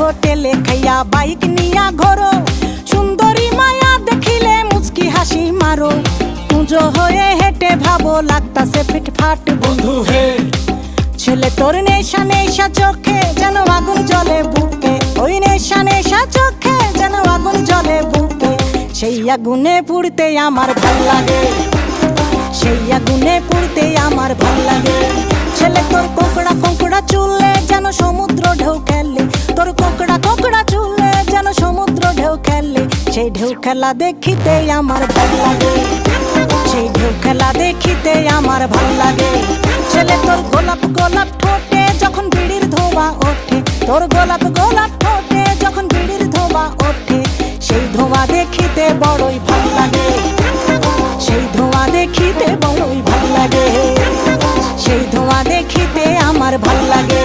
হোটেলে খাইয়া বাইক নিয়া ঘোরো, সুন্দরী মায়া দেখিলে মুচকি হাসি মারো, পুজো হয়ে হেঁটে ভাবো লাগতাছে ফিটফাট বন্ধু হে। ছেলে তোর নেশা নেশা চোখে যেন আগুন জ্বলে বুকে, ওই নেশা নেশা চোখে যেন আগুন জ্বলে বুকে, সেই আগুনে পুড়তে আমার ভাল লাগে, সেই আগুনে পুড়তে আমার ভাল লাগে। ছেলে তোর কোকড়া কোকড়া চুলে যেন সমুদ্র ঢেউ খেলে, তোর কোকড়া কোকড়া চুলে যেন সমুদ্র ঢেউ খেলে, সেই ঢেউ খেলা দেখিতে আমার ভাল লাগে, সেই ঢেউ খেলা দেখিতে আমার ভাল লাগে। ছেলে তোর গোলাপ গোলাপ ঠোঁটে যখন বিড়ির ধোঁয়া ওঠে, তোর গোলাপ গোলাপ ঠোঁটে যখন বিড়ির ধোঁয়া ওঠে, সেই ধোঁয়া দেখিতে বড়ই ভাল লাগে, সেই ধোঁয়া দেখিতে বড়ই ভাল লাগে, সেই ধোঁয়া দেখিতে আমার ভাল লাগে।